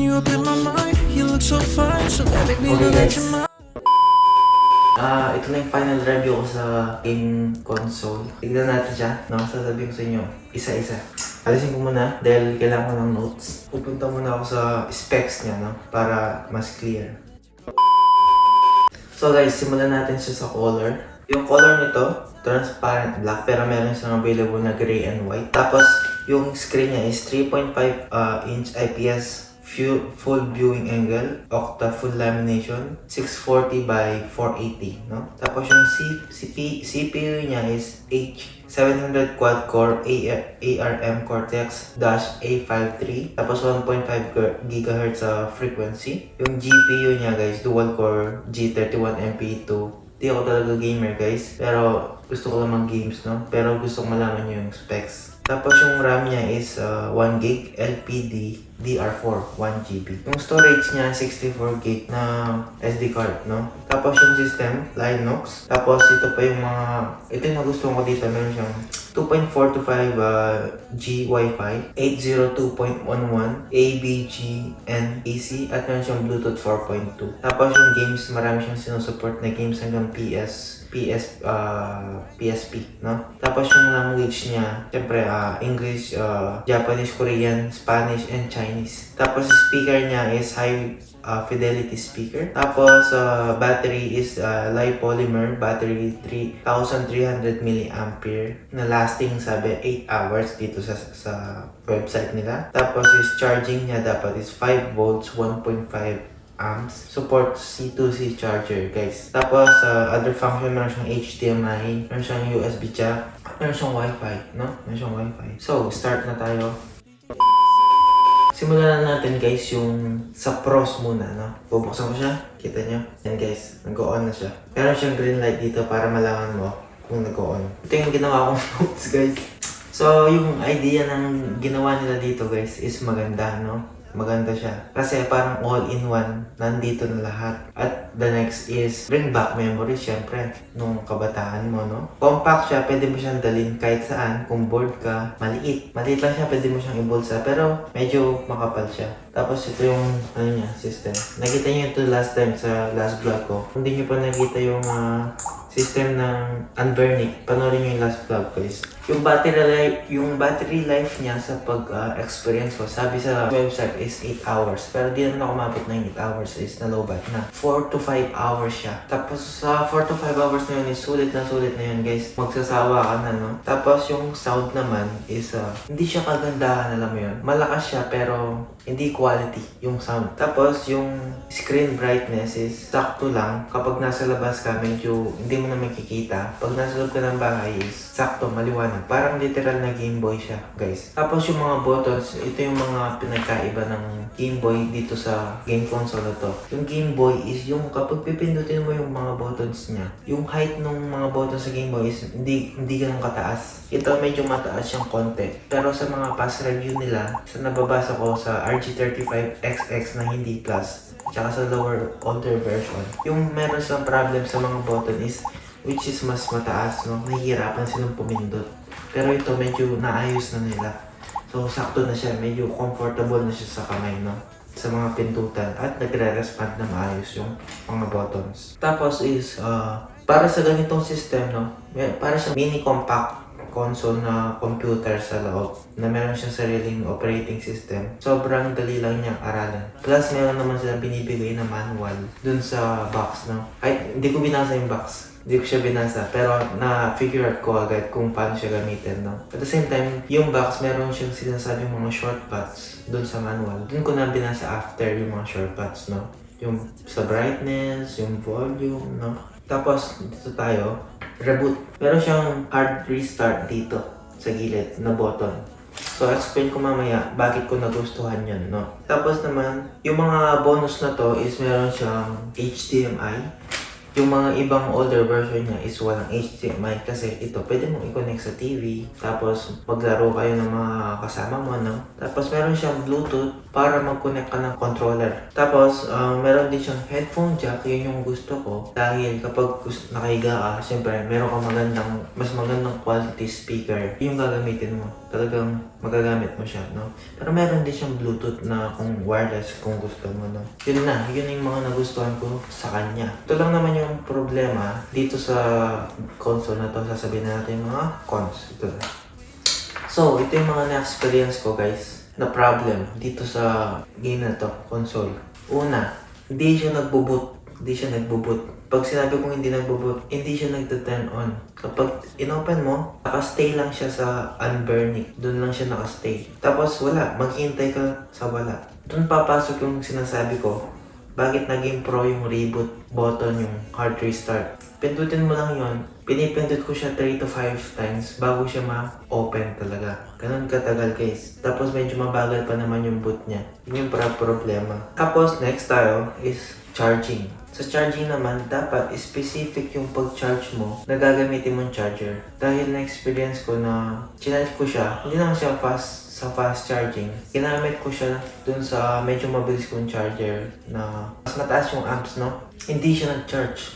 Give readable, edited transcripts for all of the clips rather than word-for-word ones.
you up in my mind. You look so fine, so let me be the let your mind. Ito na yung final review ko sa game console. Tignan natin siya, no? Sasabihin ko sa inyo, isa-isa. Alisin ko muna dahil kailangan ko ng notes. Pupunta muna ako sa specs niya, no? Para mas clear. So guys, simulan natin siya sa color. Yung color nito, transparent black, pero meron siyang available na gray and white. Tapos, yung screen niya is 3.5 inch IPS full viewing angle, octa full lamination, 640 by 480, no? Tapos yung CPU niya is H700 quad-core ARM Cortex-A53, tapos 1.5 GHz frequency. Yung GPU niya guys, dual-core G31MP2. Di ako talaga gamer guys, pero gusto ko lang mag-games, no? Pero gusto ko malaman yung specs. Tapos yung RAM niya is 1GB LPD DDR4 1GB. Yung storage niya 64GB na SD card, no? Tapos yung system Linux. Tapos ito pa yung mga ito yung nagustuhan ko dito, meron siyang 2.425 G Wi-Fi, 802.11 ABG and AC, at meron siyang Bluetooth 4.2. Tapos yung games, marami siyang sinusupport na games hanggang PSP, no? Tapos yung language niya, syempre English, Japanese, Korean, Spanish, and Chinese. Tapos speaker niya is high fidelity speaker. Tapos battery is lipopolymer battery, 3,300 mAh na lasting sabi 8 hours dito sa website nila. Tapos is charging niya dapat is 5 volts 1.5 amps. Support C2C charger guys. Tapos other function, meron siyang HDMI, meron siyang USB jack, meron siyang Wi-Fi, no? Meron siyang Wi-Fi. So, start na tayo. Simulan na natin guys yung sa pros muna, no? Bubuksan ko siya. Kita nyo? Yan guys, nag-on na siya. Meron siyang green light dito para malaman mo kung nag-on. Ito yung ginawa kong notes guys. So, yung idea ng ginawa nila dito guys is maganda, no? Maganda siya. Kasi parang all-in-one, nandito na lahat. At the next is bring back memories, syempre, nung kabataan mo, no? Compact siya, pwede mo siyang dalhin kahit saan. Kung bored ka, maliit. Maliit lang siya, pwede mo siyang ibulsa. Pero medyo makapal siya. Tapos ito yung, ano niya, system. Nakita niyo ito last time sa last vlog ko. Kung di niyo pa nakita yung system ng Unburnick, panoorin niyo yung last vlog guys. Yung battery life niya sa pag-experience ko, sabi sa website is 8 hours. Pero di naman ako mabot na yung 8 hours, is nalobat na. 4 to 5 hours siya. Tapos sa 4 to 5 hours na yun is sulit na yun guys. Magsasawa ka na, no? Tapos yung sound naman is hindi siya kagandahan, alam mo yun. Malakas siya pero hindi quality yung sound. Tapos yung screen brightness is sakto lang. Kapag nasa labas ka, medyo hindi mo na makikita. Pag nasa loob ka ng bahay is sakto, maliwanag. Parang literal na Game Boy siya, guys. Tapos yung mga buttons, ito yung mga pinagkaiba ng Game Boy dito sa game console na to. Yung Game Boy is yung kapag pipindutin mo yung mga buttons niya, yung height ng mga buttons sa Game Boy is hindi ganun kataas. Ito medyo mataas yung konti. Pero sa mga past review nila, sa nababasa ko sa RG35XX na hindi plus, tsaka sa older version, yung meron silang problem sa mga button is which is mas mataas, no? Nahihirapan silang pumindot. Pero ito medyo naayos na nila. So sakto na siya, medyo comfortable na siya sa kamay, no? Sa mga pindutan, at nagre-respond na maayos yung mga buttons. Tapos is para sa ganitong system, no? Para sa mini compact console na computer sa loob na meron siyang sariling operating system. Sobrang dali lang niyang aralin. Plus, meron naman silang binibigay na manual dun sa box, no? Ay, hindi ko binasa yung box. Hindi ko siya binasa, pero na-figure out ko agad kung paano siya gamitin, no? At the same time, yung box, meron siyang sinasabing mga shortcuts dun sa manual. Dun ko na binasa after yung mga shortcuts, no? Yung sa brightness, yung volume, no? Tapos, dito tayo, reboot. Meron siyang hard restart dito sa gilid na button. So, explain ko mamaya bakit ko nagustuhan yun, no? Tapos naman, yung mga bonus na to is meron siyang HDMI. Yung mga ibang older version niya is walang HDMI kasi ito pwede mong i-connect sa TV tapos maglaro kayo ng mga kasama mo, no? Tapos meron siyang Bluetooth para mag-connect ka ng controller. Tapos meron din siyang headphone jack, yun yung gusto ko dahil kapag nakahiga ka, syempre meron ka mas magandang quality speaker yung gagamitin mo. Talagang magagamit mo siya, no? Pero meron din siyang Bluetooth na kung wireless kung gusto mo, no? Yun yung mga nagustuhan ko sa kanya. Ito lang naman yung problema dito sa console na to. Sasabihin natin yung mga cons. Ito. So, ito yung mga na-experience ko, guys, na problem dito sa game na to, console. Una, hindi siya nagbo-boot. Pag sinabi kong hindi nagbo-boot, hindi siya nagta-turn on. Kapag inopen mo, nakastay lang siya sa unburnick. Doon lang siya nakastay. Tapos wala, maghihintay ka sa wala. Doon papasok yung sinasabi ko, bakit naging pro yung reboot button, yung hard restart. Pindutin mo lang yon. Pinipindot ko siya 3 to 5 times bago siya ma-open talaga. Ganun katagal, guys. Tapos medyo mabagal pa naman yung boot niya. Yun yung problema. Tapos next tayo is charging. Sa charging naman, dapat specific yung pag-charge mo na gagamitin mong charger. Dahil na-experience ko na chinarge ko siya, hindi naman siya fast charging. Ginamit ko siya dun sa medyo mabilis kong charger na mas mataas yung amps, no? Hindi siya nag-charge.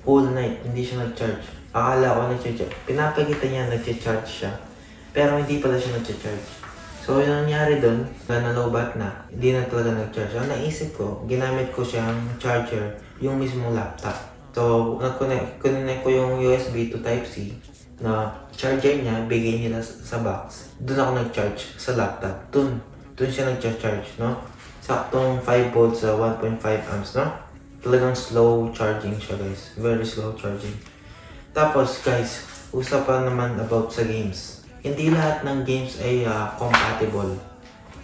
Whole night, hindi siya nag-charge. Akala ko nag-charge. Pinapakita niya nag-charge siya. Pero hindi pala siya nag-charge. So, yung nangyari dun, na-lowbat na, hindi na talaga nag-charge. Ang naisip ko, ginamit ko siyang charger, yung mismong laptop. So, nag-connect ko yung USB to Type-C na charger niya, bigay nila sa box. Doon ako nag-charge sa laptop. Doon siya nag-charge, no? Saktong 5 volts sa 1.5 amps, no? Talagang slow charging siya, guys. Very slow charging. Tapos, guys, usapan naman about sa games. Hindi lahat ng games ay compatible.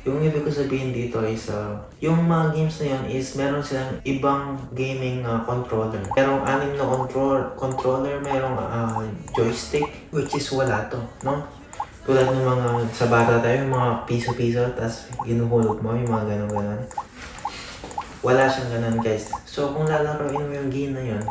Yung ibig ko sabihin dito is, yung mga games na yun is meron silang ibang gaming controller. Merong 6 na controller, merong joystick, which is wala to, no? Tulad ng mga, sa bata tayo, yung mga piso-piso, tapos ginuhulog mo, yung mga ganon-ganon. Wala siyang ganon, guys. So, kung lalaroin mo yung game na yun,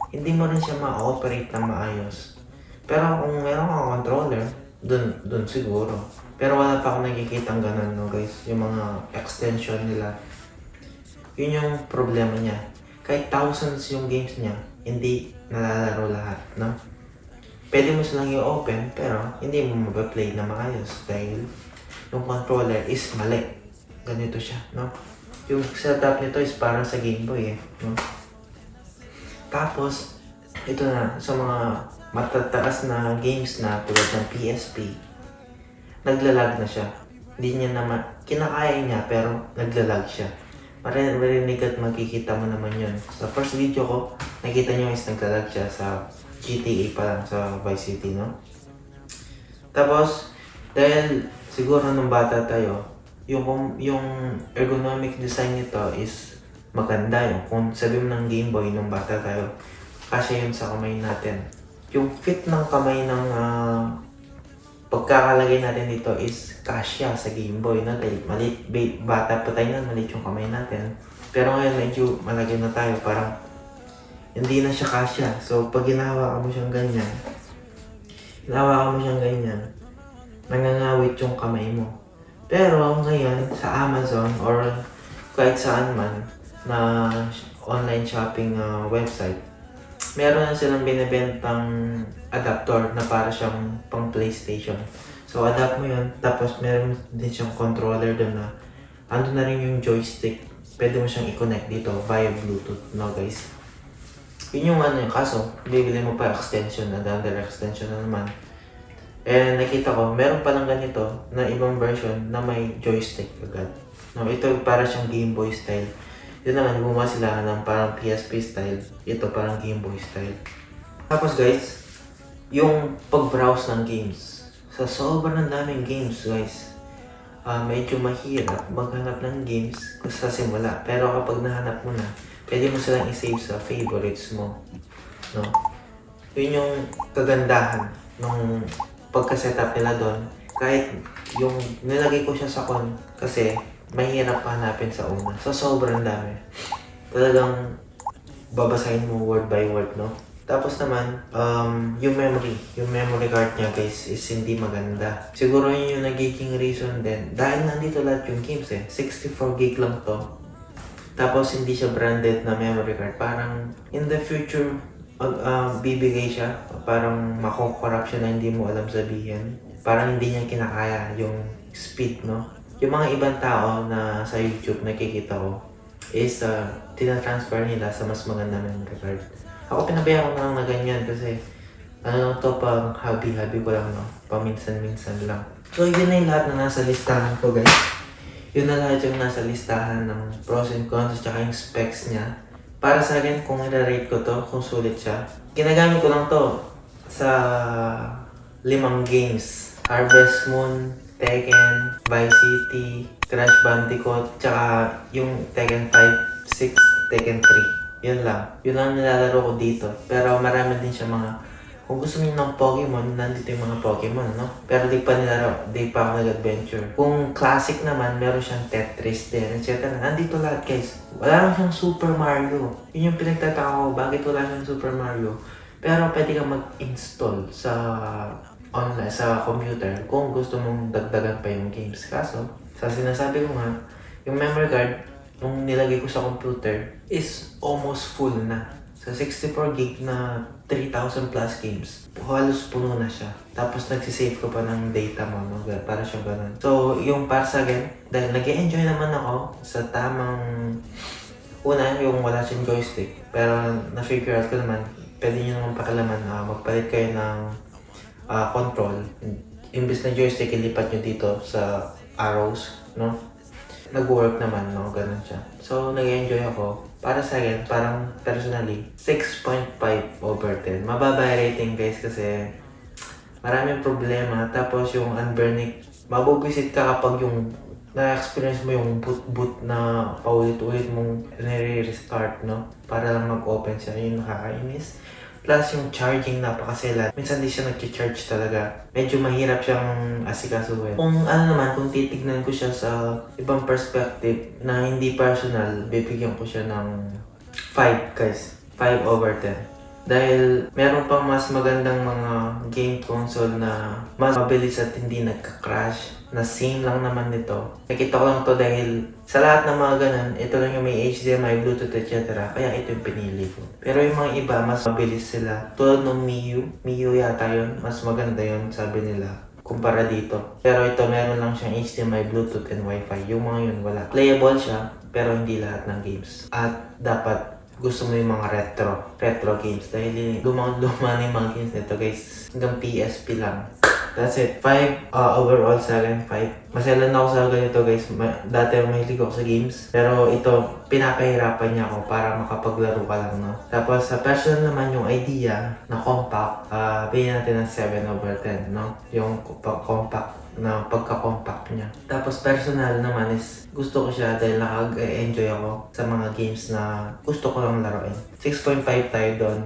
hindi mo rin siya ma-operate na maayos. Pero kung meron kang controller, dun siguro. Pero wala pa akong nakikitang ganun, no, guys. Yung mga extension nila. Yun yung problema niya. Kahit thousands yung games niya, hindi nalalaro lahat, no? Pwede mo silang i-open, pero hindi mo mag-play na maayos dahil yung controller is mali. Ganito siya, no? Yung setup nito is parang sa Game Boy, no? Tapos, ito na, sa mga matataas na games na tulad ng PSP, naglalag na siya. Hindi niya naman, kinakaya niya pero naglalag siya. Marinig at makikita mo naman yun. Sa first video ko, nakita niyo is naglalag siya sa GTA pa lang, sa Vice City, no? Tapos, dahil siguro nung bata tayo, yung ergonomic design nito is maganda. Kung sabi mo ng Game Boy nung bata tayo, kasya yun sa kamay natin. Yung fit ng kamay ng pagkakalagay natin dito is kasya sa Game Boy, no? Dahil maliit, bata pa tayo na, maliit yung kamay natin. Pero ngayon medyo malagay na tayo, parang hindi na siya kasya. So pag ginawa mo siyang ganyan, nangangawit yung kamay mo. Pero ngayon sa Amazon or kahit saan man na online shopping website, meron na silang binibentang adapter na para siyang pang PlayStation. So, adapt mo yun. Tapos, meron din siyang controller doon na ando na rin yung joystick. Pwede mo siyang i-connect dito via Bluetooth, no, guys? Yun yung kaso, bibili mo pa extension, another extension na naman. And nakita ko, meron palang ganito na ibang version na may joystick agad. No, ito para siyang Game Boy style. Yun naman, gumawa sila ng parang PSP style. Ito parang Game Boy style. Tapos guys, yung pag-browse ng games. Sa sobrang daming games, guys, medyo mahirap maghanap ng games sa simula. Pero kapag nahanap mo na, pwede mo silang i-save sa favorites mo. No? Yun yung kagandahan ng pagka-setup nila doon. Kahit yung nilagay ko siya sa kasi mahirap hanapin sa una. So, sobrang dami. Talagang babasahin mo word by word, no? Tapos naman, yung memory card niya guys is hindi maganda. Siguro yun yung nagiging reason din. Dahil nandito lahat yung games 64 gig lang to. Tapos hindi siya branded na memory card. Parang in the future, bibigay siya. Parang makokorrupt siya na hindi mo alam sabihin. Parang hindi niya kinakaya yung speed, no? Yung mga ibang tao na sa YouTube nakikita ko is tinatransfer nila sa mas maganda memory card. Ako pinabayaan ko na lang na ganyan kasi ano to, pang hobby ko lang, no? Paminsan-minsan lang. So yun na yung lahat na nasa listahan ko guys. Yun na lahat yung nasa listahan ng pros and cons at saka yung specs niya. Para sa akin, kung i-rate ko to, kung sulit siya, ginagamit ko lang to sa 5 games. Harvest Moon, Tekken, Vice City, Crash Bandicoot, tsaka yung Tekken 5, 6, Tekken 3. Yun lang. Yun lang nilalaro ko dito. Pero marami din siya mga... Kung gusto niyo ng Pokemon, nandito yung mga Pokemon, no? Pero di pa ako nag-adventure. Kung classic naman, meron siyang Tetris din, etc. Nandito lahat, guys. Wala lang siyang Super Mario. Yun yung pinagtataka ko, bakit wala siyang Super Mario. Pero pwede kang mag-install sa online, sa computer, kung gusto mong dagdagan pa yung games. Kaso, sa sinasabi ko nga, yung memory card, nung nilagay ko sa computer, is almost full na. Sa 64 gig na 3,000 plus games, halos puno na siya. Tapos nagsisave ko pa ng data mo, no? Para siyang ganun. So, yung para sa akin, dahil nag-enjoy naman ako sa tamang... Una, yung wala siyang joystick. Pero na-figure out ko naman, pwede nyo naman pakalaman na magpalit kayo ng control. Imbis na joystick, ilipat nyo dito sa arrows, no? Nag-work naman, no? Ganun siya. So, nag-enjoy ako. Para sa akin, parang personally, 6.5 over 10. Mababa yung rating guys kasi maraming problema. Tapos yung unburnic, mabubisit ka kapag yung na-experience mo yung boot na paulit-ulit mong nire-restart, no? Para lang mag-open siya. Yung nakakainis. Plus yung charging, napakasela. Minsan di siya nag-charge talaga. Medyo mahirap siyang asikasuhin. Kung ano naman, kung titignan ko siya sa ibang perspective na hindi personal, bibigyan ko siya ng 5 guys. 5 over 10. Dahil meron pang mas magandang mga game console na mas mabilis at hindi nagka-crash. Na same lang naman nito. Nakita ko lang to dahil sa lahat ng mga ganun, ito lang yung may HDMI, Bluetooth, etc. Kaya ito yung pinili ko. Pero yung mga iba, mas mabilis sila. Tulad ng Miu yata yun. Mas maganda yun, sabi nila. Kumpara dito. Pero ito, meron lang siyang HDMI, Bluetooth, and Wi-Fi. Yung mga yun, wala. Playable siya, pero hindi lahat ng games. At dapat gusto mo yung mga retro games. Dahil lumang-luma na yung mga games nito guys. Hanggang PSP lang. That's it. 5 overall sa akin. 5. Maselan ako sa ganito guys. Dati mahilig ako sa games. Pero ito, pinapahirapan niya ako para makapaglaro ka lang, no? Tapos sa personal naman yung idea na compact, bigyan natin ng 7 over 10, no? Yung compact na pagka-compact niya. Tapos personal naman is gusto ko siya dahil nakag-enjoy ako sa mga games na gusto ko lang laruin. 6.5 tayo doon,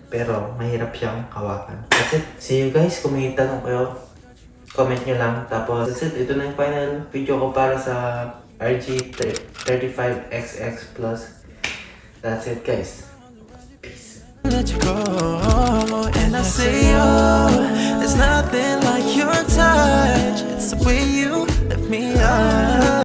pero mahirap siyang hawakan. That's it. See you guys. Kung may tanong kayo, comment nyo lang. Tapos that's it. Ito na yung final video ko para sa RG35XX Plus. That's it guys. Peace. Let you go.